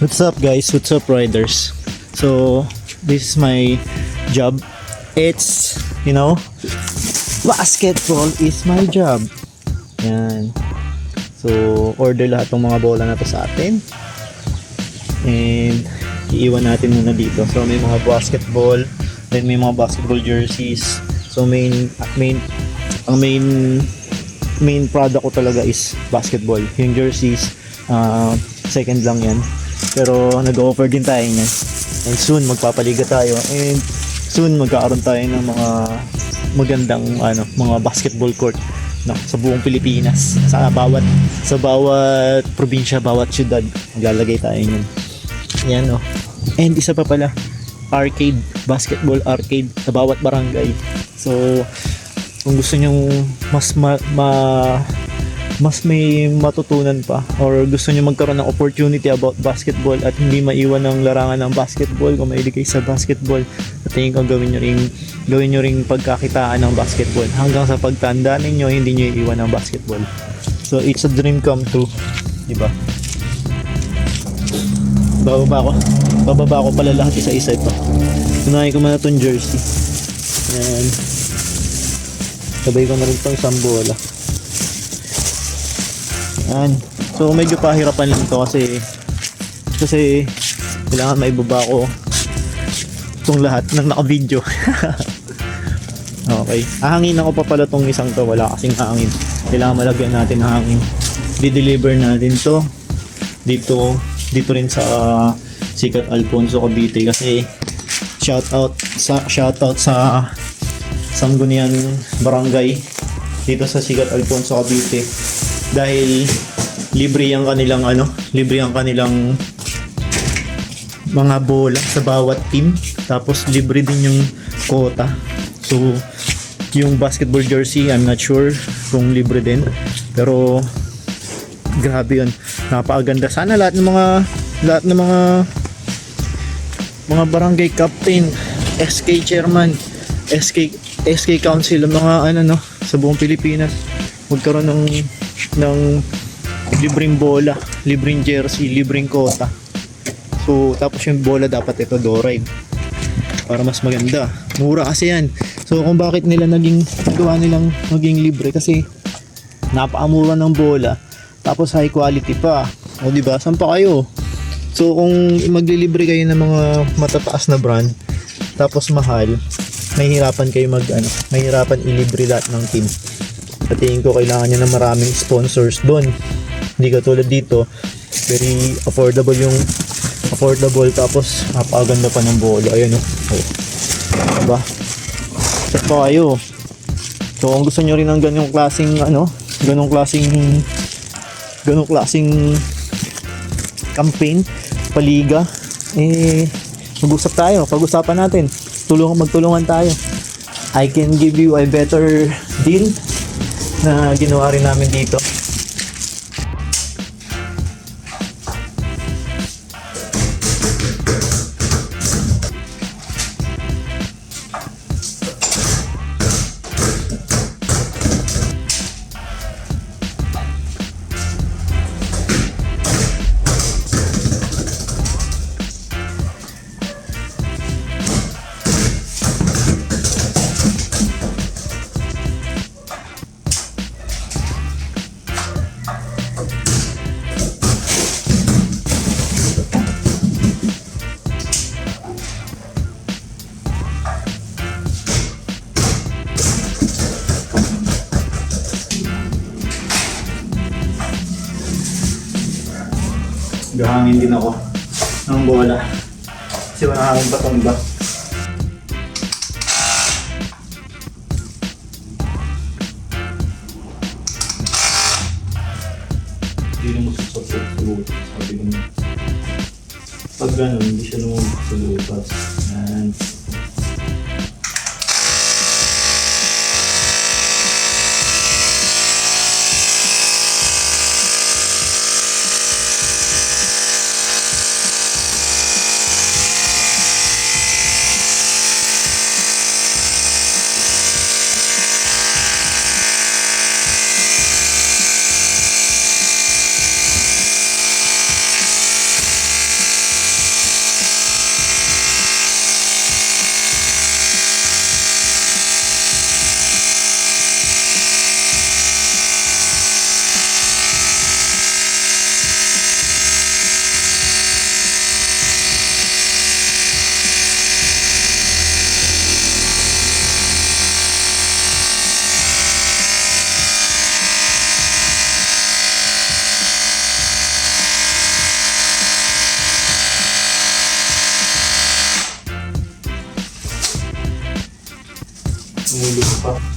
What's up guys? What's up riders? So this is my job. It's, basketball is my job. Yan. So order lahat ng mga bola na to sa atin. And iiwan natin muna dito. So may mga basketball, then may mga basketball jerseys. So main product ko talaga is basketball. Yung jerseys, second lang yan. Pero nag-offer din tayo niyan. And soon magpapaliga tayo. And soon magkakaroon tayo ng mga magandang mga basketball court sa buong Pilipinas. Sa bawat probinsya, bawat syudad, maglalagay tayo niyan. Yan And isa pa pala, arcade, basketball arcade sa bawat barangay. So kung gusto niyo mas may matutunan pa, or gusto niyo magkaroon ng opportunity about basketball at hindi maiwan ng larangan ng basketball, kung mahilig kayo sa basketball, at tingin ko gawin nyo ring pagkakitaan ng basketball hanggang sa pagtanda ninyo, hindi nyo iiwan ng basketball. So it's a dream come true, diba? Bababa ko pala lahat isa-isa ito. Unahin ko muna itong jersey. Yan. Sabay ko na rin itong isang bola. Yan. So medyo pahirapan lang ito kasi kailangan maibaba ko itong lahat ng naka-video. Okay. Hahanginan ko pa pala itong isang to. Wala kasing hangin. Kailangan malagyan natin ng hangin. Di-deliver natin to dito rin sa Sikat Alfonso Cavite, kasi shoutout sa Sangguniang Barangay dito sa Sikat Alfonso Cavite, dahil libre ang kanilang mga bola sa bawat team, tapos libre din yung quota. So yung basketball jersey, I'm not sure kung libre din, pero grabe yun, napakaganda. Sana lahat ng mga barangay captain, SK chairman, SK council, mga sa buong Pilipinas magkaroon ng libreng bola, libreng jersey, libreng quota. So tapos yung bola dapat ito Doride para mas maganda. Mura kasi yan. So kung bakit nagawa nilang maging libre, kasi napakamura ng bola, tapos high quality pa. O diba? Saan pa kayo? So kung maglilibre kayo ng mga matataas na brand tapos mahal, mahihirapan kayo mahihirapan ilibre lahat ng team. Sa tingin ko kailangan nyo ng maraming sponsors doon. Hindi katulad dito, very affordable tapos napakaganda pa ng bola. Ayan diba? Saan pa kayo? So kung gusto nyo rin ng ganong klaseng campaign, paliga, mag-usap tayo, pag-usapan natin, magtulungan tayo. I can give you a better deal na ginawa rin namin dito. Gahangin din ako ng bola kasi wala akong batong iba. Hindi lumusot sa loob. Sabi ko na pag gano'n, hindi siya lumusot sa loob. And pa.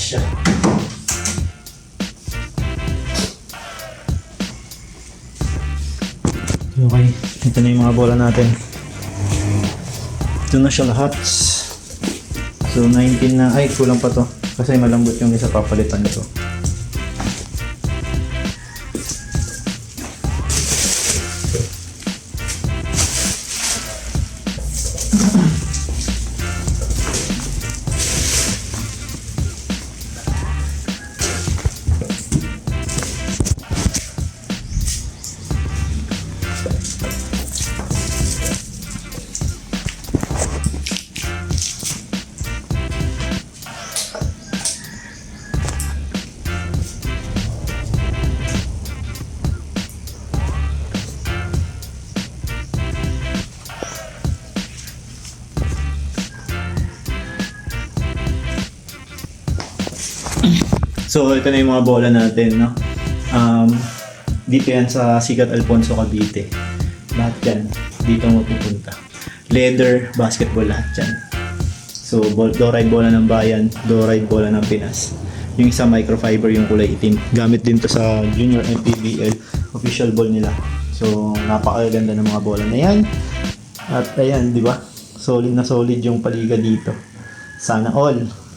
siya. Okay, ito na yung mga bola natin. Ito na siya lahat. So 19 na, ay kulang pa to. Kasi malambot yung isa, papalitan ko. So, ito na yung mga bola natin, no? Dito yan sa Sikat Alfonso, Cavite. Lahat yan. Dito mapupunta. Leather, basketball, lahat yan. So, Doride bola ng bayan, Doride bola ng Pinas. Yung isa microfiber, yung kulay itim. Gamit din to sa Junior MPBL official ball nila. So, napakaganda ng mga bola na yan. At ayan, di ba? Solid na solid yung paliga dito. Sana all.